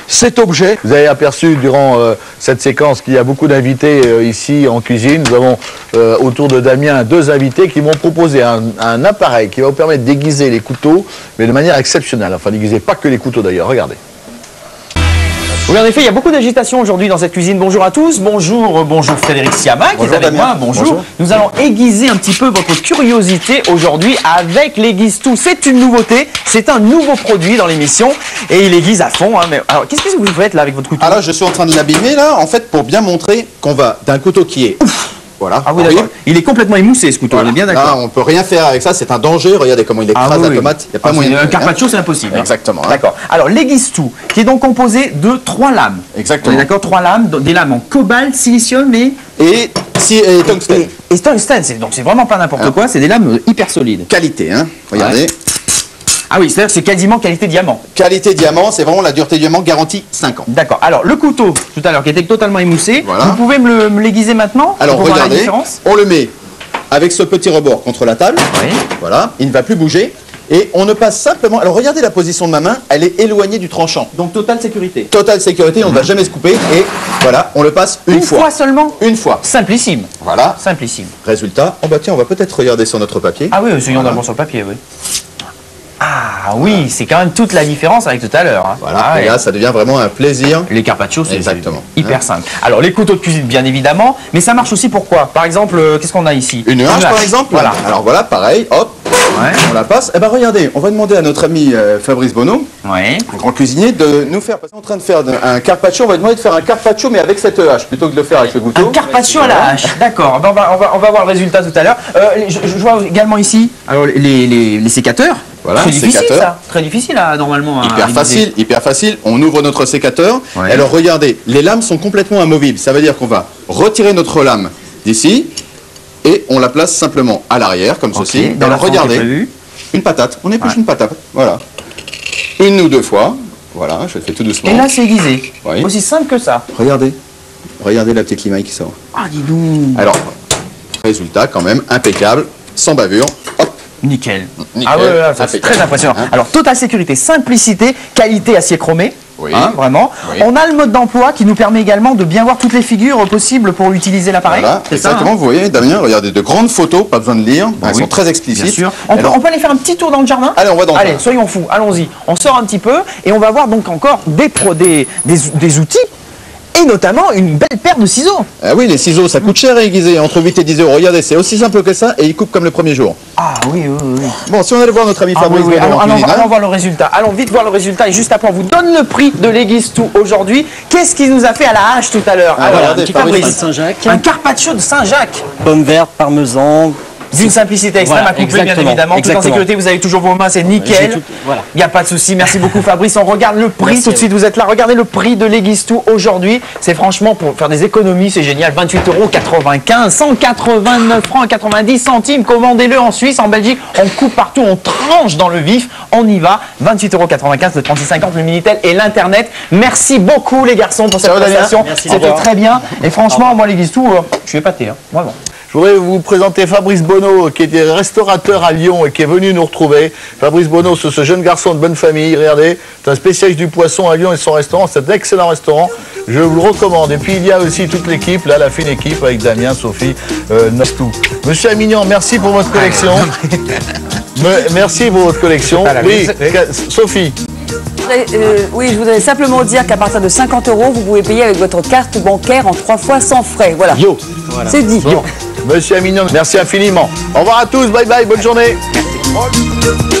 Cet objet, vous avez aperçu durant cette séquence qu'il y a beaucoup d'invités ici en cuisine. Nous avons autour de Damien 2 invités qui m'ont proposé un appareil qui va vous permettre d'aiguiser les couteaux, mais de manière exceptionnelle. Enfin, d'aiguiser pas que les couteaux d'ailleurs, regardez. Oui, en effet, il y a beaucoup d'agitation aujourd'hui dans cette cuisine. Bonjour à tous, bonjour Frédéric Siama qui est avec moi, bonjour. Nous allons aiguiser un petit peu votre curiosité aujourd'hui avec l'Aiguise-Tout. C'est une nouveauté, c'est un nouveau produit dans l'émission et il aiguise à fond. Hein, mais alors, qu'est-ce que vous faites là avec votre couteau? Alors, je suis en train de l'abîmer là, en fait, pour bien montrer qu'on va d'un couteau qui est... Voilà. Ah oui, d'accord. Il est complètement émoussé ce couteau, voilà. On est bien d'accord. Là, on peut rien faire avec ça, c'est un danger. Regardez comment il écrase la tomate. Il y a pas moyen. Un carpaccio, c'est impossible. Exactement. Hein. D'accord. Alors, l'Aiguise-Tout, qui est donc composé de 3 lames. Exactement. On est d'accord, 3 lames, des lames en cobalt, silicium et tungstène. Et tungstène, donc c'est vraiment pas n'importe quoi, c'est des lames hyper solides. Qualité, hein. Regardez. Ouais. Ah oui, c'est-à-dire que c'est quasiment qualité diamant. Qualité diamant, c'est vraiment la dureté diamant garantie 5 ans. D'accord. Alors, le couteau, tout à l'heure, qui était totalement émoussé, voilà. Vous pouvez me l'aiguiser maintenant? Alors, regardez, on le met avec ce petit rebord contre la table. Oui. Voilà, il ne va plus bouger. Et on ne passe simplement... Alors, regardez la position de ma main, elle est éloignée du tranchant. Donc, totale sécurité. Totale sécurité, on ne va jamais se couper. Et voilà, on le passe une fois. Une fois seulement? Une fois. Simplissime. Voilà. Simplissime. Résultat, oh bah tiens, on va peut-être regarder sur notre papier. Ah oui, essayons d'abord sur le papier, oui. Ah oui, c'est quand même toute la différence avec tout à l'heure. Hein. Voilà, et là, ça devient vraiment un plaisir. Les carpaccio, c'est hyper hein. simple. Alors, les couteaux de cuisine, bien évidemment, mais ça marche aussi pour quoi? Par exemple, qu'est-ce qu'on a ici? Une hache, par exemple. Voilà. Alors voilà, pareil, hop, on la passe. Eh ben regardez, on va demander à notre ami Fabrice Bonneau, un grand cuisinier, de nous faire, parce qu'on est en train de faire un carpaccio, on va demander de faire un carpaccio, mais avec cette hache, plutôt que de le faire avec le couteau. Un carpaccio à la hache, d'accord. Ben, on va voir le résultat tout à l'heure. Je vois également ici alors, les sécateurs. Voilà, très difficile ça, très difficile normalement. Hyper facile. On ouvre notre sécateur. Ouais. Alors regardez, les lames sont complètement amovibles. Ça veut dire qu'on va retirer notre lame d'ici et on la place simplement à l'arrière comme ceci. Alors regardez, une patate. On épluche une patate. Voilà. 1 ou 2 fois. Voilà, je le fais tout doucement. Et là c'est aiguisé. Oui. Aussi simple que ça. Regardez la petite limaille qui sort. Ah dis donc. Alors résultat quand même impeccable, sans bavure. Hop. Nickel. Ah ouais, c'est très impressionnant. Hein? Alors, totale sécurité, simplicité, qualité acier chromé. Oui. Hein, vraiment. Oui. On a le mode d'emploi qui nous permet également de bien voir toutes les figures possibles pour utiliser l'appareil. Voilà, exactement. Ça, hein? Vous voyez, Damien, regardez, de grandes photos, pas besoin de lire. Elles sont très explicites. Bien sûr. On peut aller faire un petit tour dans le jardin? Allez, on va dans le jardin. Soyons fous, allons-y. On sort un petit peu et on va voir donc encore des outils. Et notamment une belle paire de ciseaux. Ah oui, les ciseaux, ça coûte cher à aiguiser, entre 8 et 10 euros. Regardez, c'est aussi simple que ça et ils coupent comme le premier jour. Ah oui. Bon, si on allait voir notre ami Fabrice, allons voir le résultat. Allons vite voir le résultat et juste après on vous donne le prix de l'Aiguise-Tout aujourd'hui. Qu'est-ce qu'il nous a fait à la hache tout à l'heure? Regardez, Fabrice, un carpaccio de Saint-Jacques. Pommes vertes, parmesan. D'une simplicité extrême à couper, bien évidemment. Tout en sécurité, vous avez toujours vos mains, c'est nickel. Il n'y a pas de souci. Merci beaucoup, Fabrice. On regarde le prix tout de suite. Vous êtes là. Regardez le prix de l'Aiguise-Tout aujourd'hui. C'est franchement pour faire des économies, c'est génial. 28,95 €, 189 francs 90 centimes. Commandez-le en Suisse, en Belgique. On coupe partout, on tranche dans le vif. On y va. 28,95 €, le 36,50 le Minitel et l'Internet. Merci beaucoup, les garçons, pour cette prestation. C'était très bien. Et franchement, moi, l'Aiguise-Tout, je suis épaté. Hein. Vraiment. Je voudrais vous présenter Fabrice Bonneau, qui était restaurateur à Lyon et qui est venu nous retrouver. Fabrice Bonneau, c'est ce jeune garçon de bonne famille, regardez, c'est un spécialiste du poisson à Lyon et son restaurant, c'est un excellent restaurant, je vous le recommande. Et puis il y a aussi toute l'équipe, là, la fine équipe avec Damien, Sophie, Nostou. Monsieur Amignan, merci pour votre collection. Merci pour votre collection. Oui, Sophie. Oui, je voudrais simplement dire qu'à partir de 50 €, vous pouvez payer avec votre carte bancaire en 3 fois sans frais. Voilà. Voilà. C'est dit. Bon. Monsieur Amignon, merci infiniment. Au revoir à tous, bye bye, bonne journée. Merci.